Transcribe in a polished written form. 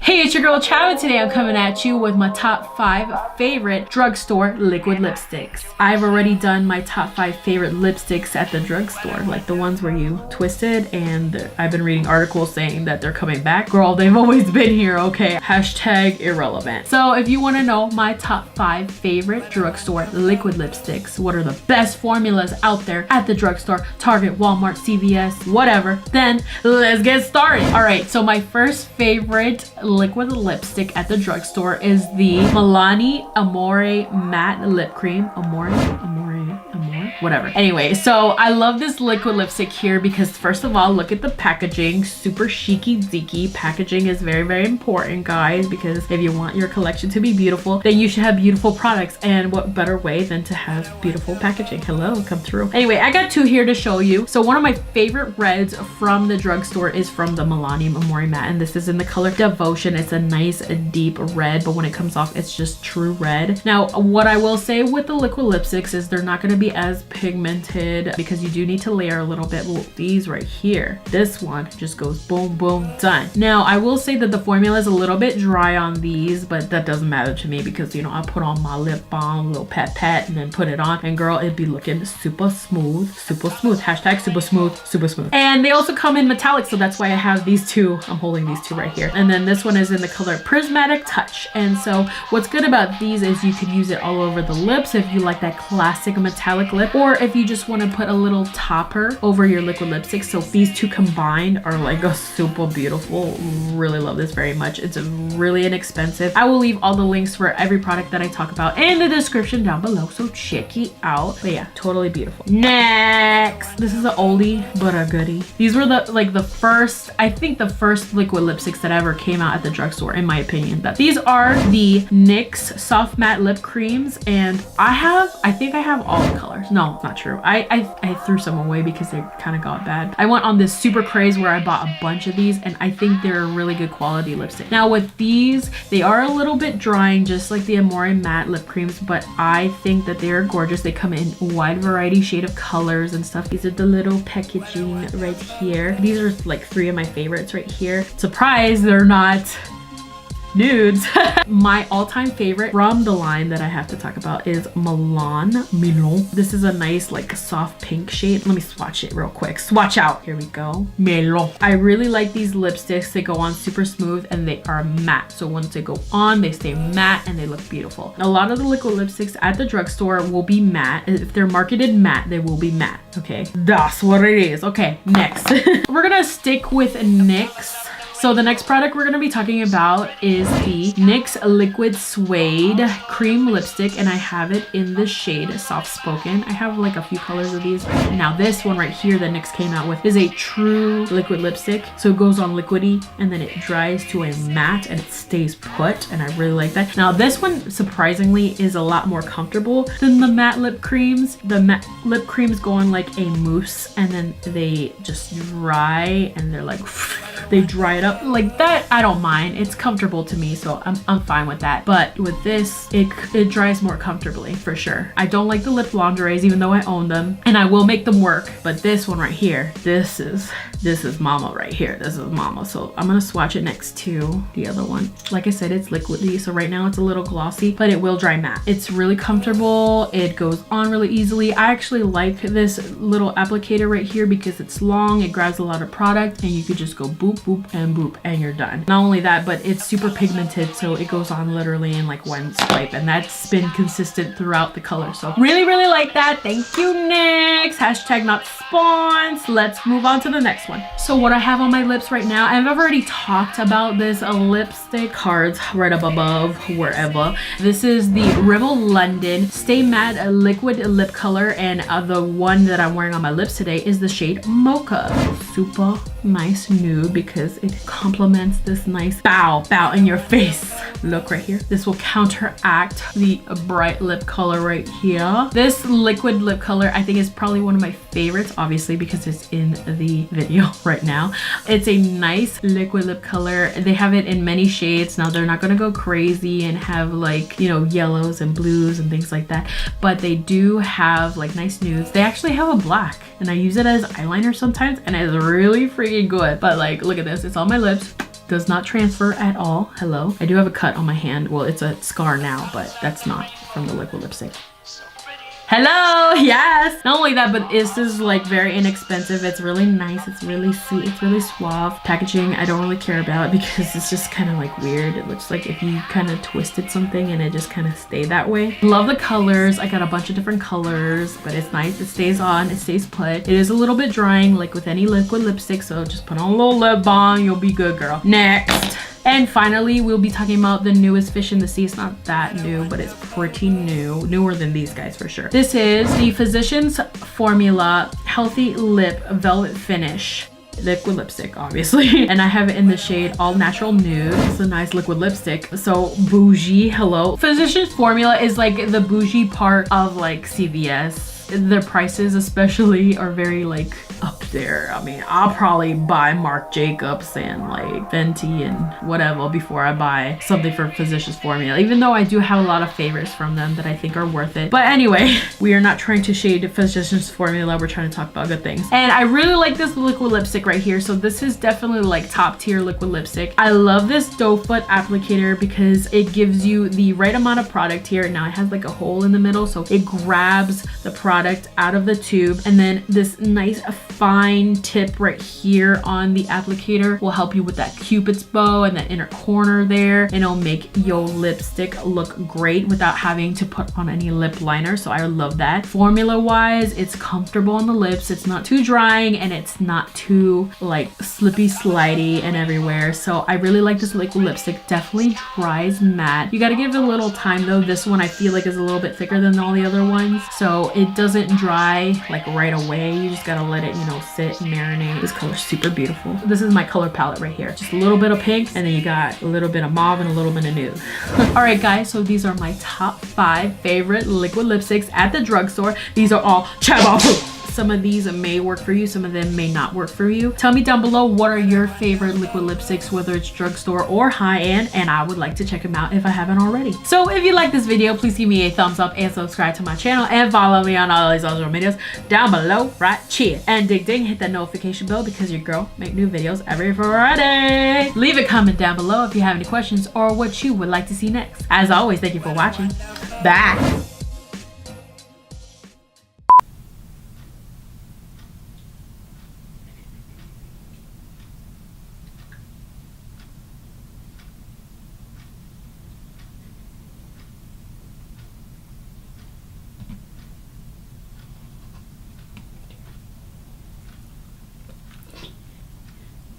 Hey, it's your girl Chab, and today I'm coming at you with my top 5 favorite drugstore liquid lipsticks. I've already done my top 5 favorite lipsticks at the drugstore, like the ones where you twist it, and I've been reading articles saying that they're coming back. Girl, they've always been here, okay? Hashtag irrelevant. So if you want to know my top 5 favorite drugstore liquid lipsticks, what are the best formulas out there at the drugstore, Target, Walmart, CVS, whatever, then let's get started. All right, so my first favorite liquid lipstick at the drugstore is the MILANI Amore Matte Lip Cream. Amore, whatever. Anyway, so I love this liquid lipstick here because first of all, look at the packaging. Super chicy deaky. Packaging is very, very important, guys, because if you want your collection to be beautiful, then you should have beautiful products. And what better way than to have beautiful packaging? Hello, come through. Anyway, I got 2 here to show you. So one of my favorite reds from the drugstore is from the MILANI Amore Matte, and this is in the color Devotion. It's a nice deep red, but when it comes off, it's just true red. Now, what I will say with the liquid lipsticks is they're not going to be as pigmented because you do need to layer a little bit. Well, these right here, this one just goes boom, boom, done. Now, I will say that the formula is a little bit dry on these, but that doesn't matter to me because, you know, I put on my lip balm, little pat, and then put it on, and girl, it'd be looking super smooth, super smooth. Hashtag super smooth, super smooth. And they also come in metallic, so that's why I have these 2. I'm holding these 2 right here. And then this one is in the color Prismatic Touch. And so what's good about these is you could use it all over the lips if you like that classic metallic lip, or if you just want to put a little topper over your liquid lipstick. So these 2 combined are like a super beautiful. Really love this very much. It's really inexpensive. I will leave all the links for every product that I talk about in the description down below, so check it out. But yeah, totally beautiful. Next, this is an oldie but a goodie. These were the first, I think the first liquid lipsticks that ever came out at the drugstore, in my opinion. But these are the NYX Soft Matte Lip Creams, and I think I have all the colors. No, not true. I threw some away because they kind of got bad. I went on this super craze where I bought a bunch of these, and I think they're a really good quality lipstick. Now with these, they are a little bit drying, just like the Amore Matte Lip Creams, but I think that they are gorgeous. They come in a wide variety shade of colors and stuff. These are the little packaging right here. These are like 3 of my favorites right here. Surprise, they're not nudes. My all-time favorite from the line that I have to talk about is Milan. This is a nice like soft pink shade. Let me swatch it real quick. Swatch out. Here we go. Melon. I really like these lipsticks. They go on super smooth and they are matte. So once they go on, they stay matte and they look beautiful. A lot of the liquid lipsticks at the drugstore will be matte. If they're marketed matte, they will be matte. Okay, that's what it is. Okay, next. We're gonna stick with NYX. So the next product we're going to be talking about is the NYX Liquid Suede Cream Lipstick, and I have it in the shade Soft Spoken. I have like a few colors of these. Now this one right here that NYX came out with is a true liquid lipstick. So it goes on liquidy and then it dries to a matte and it stays put, and I really like that. Now this one surprisingly is a lot more comfortable than the matte lip creams. The matte lip creams go on like a mousse and then they just dry and they're like they dry it up like that. I don't mind. It's comfortable to me, so I'm fine with that. But with this, it dries more comfortably for sure. I don't like the lip lingeries, even though I own them, and I will make them work. But this one right here, this is mama right here. This is mama. So I'm gonna swatch it next to the other one. Like I said, it's liquidy, so right now it's a little glossy, but it will dry matte. It's really comfortable. It goes on really easily. I actually like this little applicator right here because it's long. It grabs a lot of product, and you could just go boop, boop, and boop, and you're done. Not only that, but it's super pigmented, so it goes on literally in like one swipe, and that's been consistent throughout the color. So really, really like that. Thank you, NYX. Hashtag not spawns. Let's move on to the next one. So what I have on my lips right now, I've already talked about this lipstick cards right up above, wherever. This is the Rimmel London Stay Matte Liquid Lip Color, and the one that I'm wearing on my lips today is the shade Mocha. Super nice nude because it complements this nice bow in your face look right here. This will counteract the bright lip color right here. This liquid lip color I think is probably one of my favorites, obviously because it's in the video right now. It's a nice liquid lip color. They have it in many shades. Now they're not gonna go crazy and have like, you know, yellows and blues and things like that, but they do have like nice nudes. They actually have a black and I use it as eyeliner sometimes and it's really freaking good. But like, look at this, it's on my lips. does not transfer at all. Hello. I do have a cut on my hand. Well, it's a scar now, but that's not from the liquid lipstick. Hello, yes. Not only that, but this is like very inexpensive. It's really nice. It's really sweet. It's really suave. Packaging, I don't really care about because it's just kind of like weird. It looks like if you kind of twisted something and it just kind of stayed that way. Love the colors. I got a bunch of different colors, but it's nice. It stays on. It stays put. It is a little bit drying, like with any liquid lipstick. So just put on a little lip balm. You'll be good, girl. Next. And finally, we'll be talking about the newest fish in the sea. It's not that new, but it's pretty new. Newer than these guys for sure. This is the Physicians Formula Healthy Lip Velvet Finish. Liquid lipstick, obviously. And I have it in the shade All Natural Nude. It's a nice liquid lipstick. So bougie, hello. Physicians Formula is like the bougie part of like CVS. Their prices especially are very like up there. I mean, I'll probably buy Marc Jacobs and like Fenty and whatever before I buy something for Physicians Formula, even though I do have a lot of favorites from them that I think are worth it. But anyway, we are not trying to shade Physicians Formula. We're trying to talk about good things. And I really like this liquid lipstick right here. So this is definitely like top tier liquid lipstick. I love this doe foot applicator because it gives you the right amount of product here. Now it has like a hole in the middle, so it grabs the product out of the tube, and then this nice fine tip right here on the applicator will help you with that cupid's bow and that inner corner there, and it'll make your lipstick look great without having to put on any lip liner. So I love that. Formula wise, it's comfortable on the lips. It's not too drying and it's not too like slippy slidey and everywhere. So I really like this liquid lipstick. Definitely dries matte. You got to give it a little time though. This one I feel like is a little bit thicker than all the other ones, so it doesn't dry like right away. You just gotta let it, you know, sit and marinate. This color's super beautiful. This is my color palette right here. Just a little bit of pink, and then you got a little bit of mauve and a little bit of nude. All right guys, so these are my top 5 favorite liquid lipsticks at the drugstore. These are all Chab. Some of these may work for you, some of them may not work for you. Tell me down below what are your favorite liquid lipsticks, whether it's drugstore or high-end, and I would like to check them out if I haven't already. So if you like this video, please give me a thumbs up and subscribe to my channel and follow me on all these other videos down below right here. And ding, hit that notification bell because your girl make new videos every Friday. Leave a comment down below if you have any questions or what you would like to see next. As always, thank you for watching. Bye.